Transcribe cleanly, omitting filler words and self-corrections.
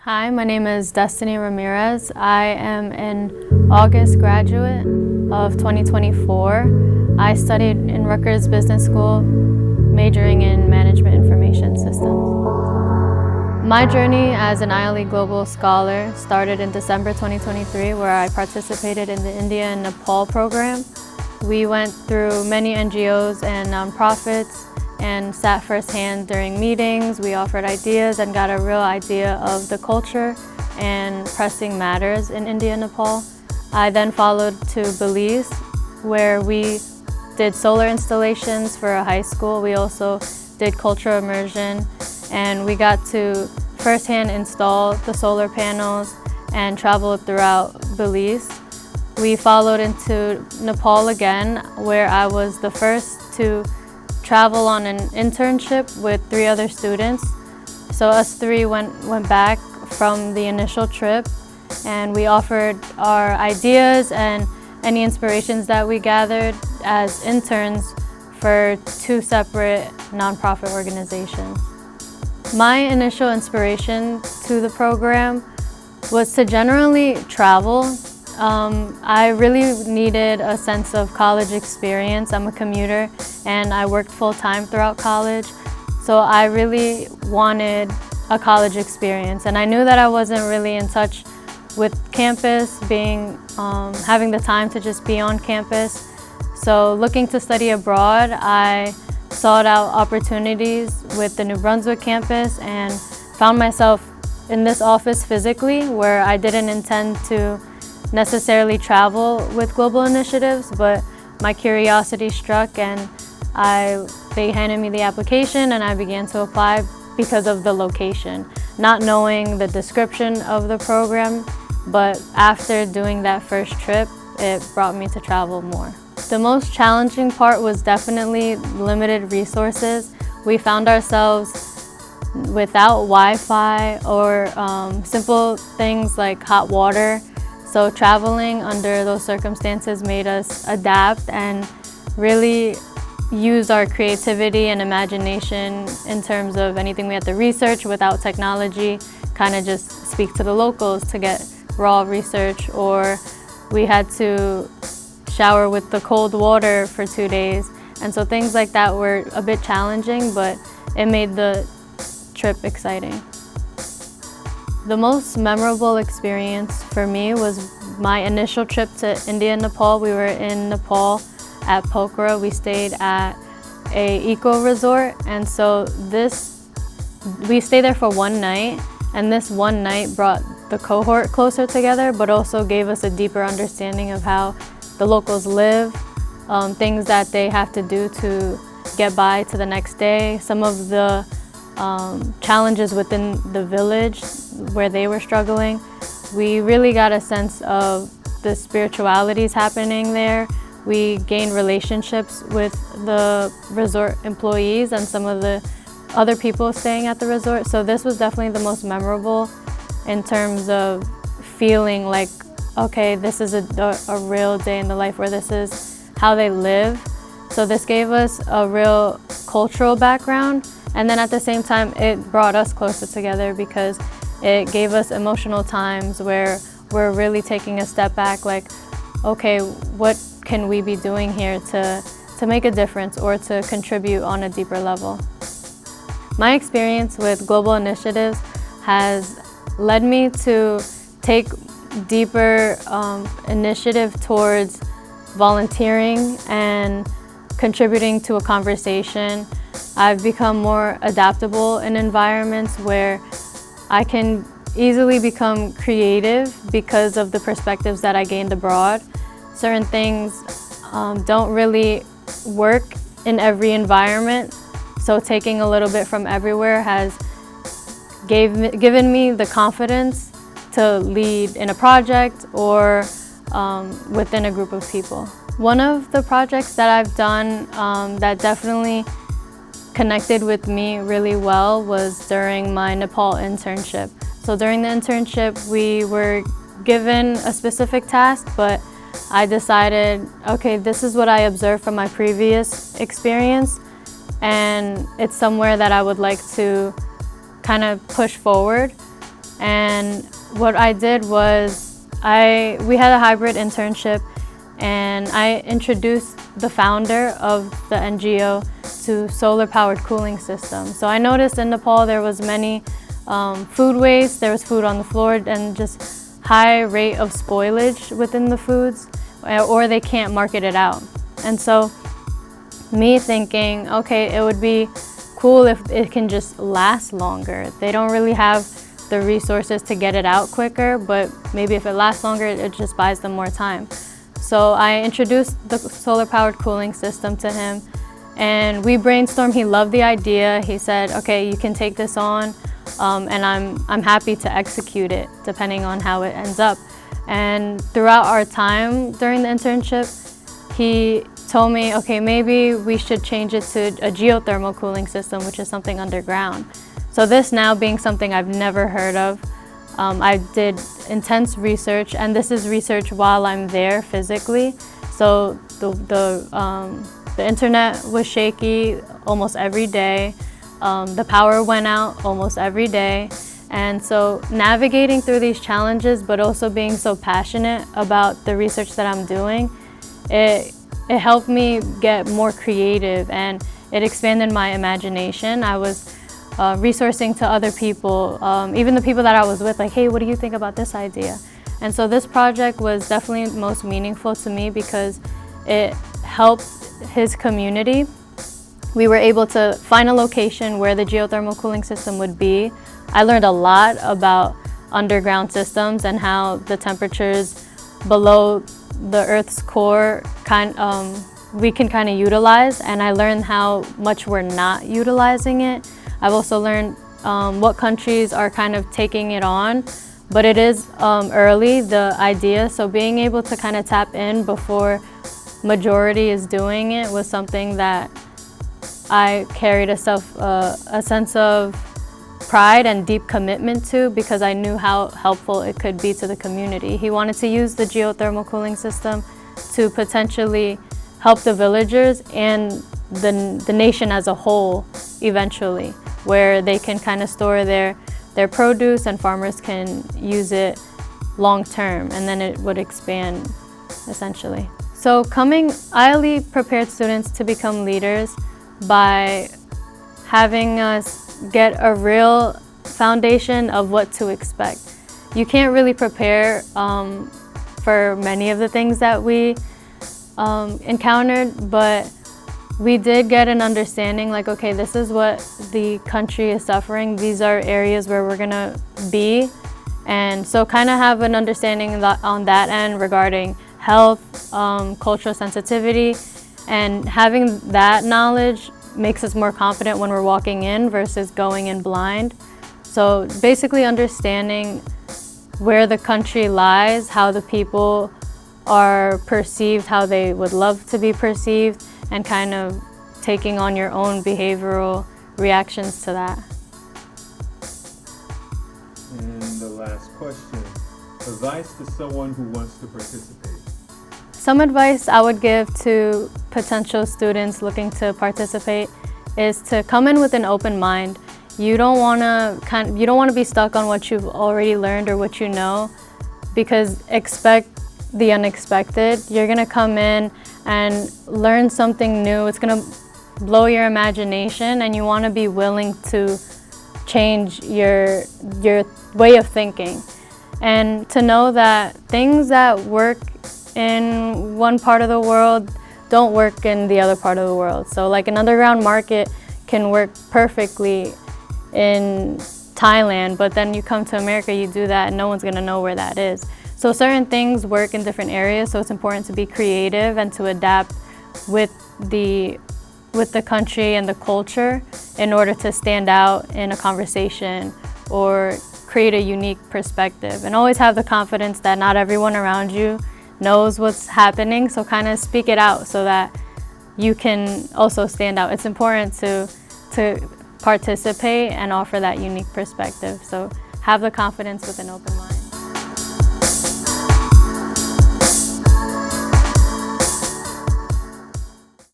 Hi, my name is Destiny Ramirez. I am an August graduate of 2024. I studied in Rutgers Business School, majoring in Management Information Systems. My journey as an ILE Global Scholar started in December 2023, where I participated in the India and Nepal program. We went through many NGOs and nonprofits and sat firsthand during meetings. We offered ideas and got a real idea of the culture and pressing matters in India and Nepal. I then followed to Belize, where we did solar installations for a high school. We also did cultural immersion, and we got to firsthand install the solar panels and travel throughout Belize. We followed into Nepal again, where I was the first to travel on an internship with 3 other students. So us 3 went back from the initial trip, and we offered our ideas and any inspirations that we gathered as interns for 2 separate nonprofit organizations. My initial inspiration to the program was to generally travel. I really needed a sense of college experience. I'm a commuter and I worked full-time throughout college, so I really wanted a college experience. And I knew that I wasn't really in touch with campus, having the time to just be on campus. So looking to study abroad, I sought out opportunities with the New Brunswick campus and found myself in this office physically, where I didn't intend to necessarily travel with global initiatives, but my curiosity struck and they handed me the application and I began to apply because of the location, not knowing the description of the program, but after doing that first trip, it brought me to travel more. The most challenging part was definitely limited resources. We found ourselves without Wi-Fi or simple things like hot water. So traveling under those circumstances made us adapt and really use our creativity and imagination in terms of anything we had to research without technology, kind of just speak to the locals to get raw research, or we had to shower with the cold water for 2 days. And so things like that were a bit challenging, but it made the trip exciting. The most memorable experience for me was my initial trip to India and Nepal. We were in Nepal at Pokhara. We stayed at an eco resort, and so we stayed there for one night, and this one night brought the cohort closer together, but also gave us a deeper understanding of how the locals live, things that they have to do to get by to the next day, some of the challenges within the village where they were struggling. We really got a sense of the spiritualities happening there. We gained relationships with the resort employees and some of the other people staying at the resort. So this was definitely the most memorable in terms of feeling like, okay, this is a real day in the life where this is how they live. So this gave us a real cultural background. And then at the same time, it brought us closer together because it gave us emotional times where we're really taking a step back, like, okay, what can we be doing here to make a difference or to contribute on a deeper level? My experience with global initiatives has led me to take deeper initiative towards volunteering and contributing to a conversation. I've become more adaptable in environments where I can easily become creative because of the perspectives that I gained abroad. Certain things don't really work in every environment, so taking a little bit from everywhere has given me the confidence to lead in a project or within a group of people. One of the projects that I've done that definitely connected with me really well was during my Nepal internship. So during the internship, we were given a specific task, but I decided, okay, this is what I observed from my previous experience, and it's somewhere that I would like to kind of push forward. And what I did was we had a hybrid internship, and I introduced the founder of the NGO to solar-powered cooling systems. So I noticed in Nepal there was many food waste, there was food on the floor, and just high rate of spoilage within the foods, or they can't market it out. And so me thinking, okay, it would be cool if it can just last longer. They don't really have the resources to get it out quicker, but maybe if it lasts longer, it just buys them more time. So I introduced the solar-powered cooling system to him, and we brainstormed. He loved the idea. He said, okay, you can take this on, and I'm happy to execute it depending on how it ends up. And throughout our time during the internship, he told me, okay, maybe we should change it to a geothermal cooling system, which is something underground. So this now being something I've never heard of, I did intense research, and this is research while I'm there physically. So the internet was shaky almost every day. The power went out almost every day. And so navigating through these challenges, but also being so passionate about the research that I'm doing, it helped me get more creative, and it expanded my imagination. I was resourcing to other people, even the people that I was with, like, hey, what do you think about this idea? And so this project was definitely most meaningful to me because it helped his community. We were able to find a location where the geothermal cooling system would be. I learned a lot about underground systems and how the temperatures below the Earth's core we can kind of utilize, and I learned how much we're not utilizing it. I've also learned what countries are kind of taking it on, but it is early, the idea, so being able to kind of tap in before majority is doing it was something that I carried a sense of pride and deep commitment to, because I knew how helpful it could be to the community. He wanted to use the geothermal cooling system to potentially help the villagers and the nation as a whole eventually, where they can kind of store their produce and farmers can use it long term, and then it would expand essentially. So ILE prepared students to become leaders by having us get a real foundation of what to expect. You can't really prepare for many of the things that we encountered, but we did get an understanding, like, okay, this is what the country is suffering. These are areas where we're gonna be. And so kind of have an understanding on that end regarding health, cultural sensitivity, and having that knowledge makes us more confident when we're walking in versus going in blind. So basically understanding where the country lies, how the people are perceived, how they would love to be perceived, and kind of taking on your own behavioral reactions to that. And the last question, advice to someone who wants to participate. Some advice I would give to potential students looking to participate is to come in with an open mind. You don't want to be stuck on what you've already learned or what you know, because expect the unexpected. You're going to come in and learn something new. It's going to blow your imagination, and you want to be willing to change your way of thinking, and to know that things that work in one part of the world don't work in the other part of the world. So like an underground market can work perfectly in Thailand, but then you come to America, you do that, and no one's gonna know where that is. So certain things work in different areas, so it's important to be creative and to adapt with the country and the culture in order to stand out in a conversation or create a unique perspective. And always have the confidence that not everyone around you knows what's happening, so kind of speak it out so that you can also stand out. It's important to participate and offer that unique perspective. So have the confidence with an open mind.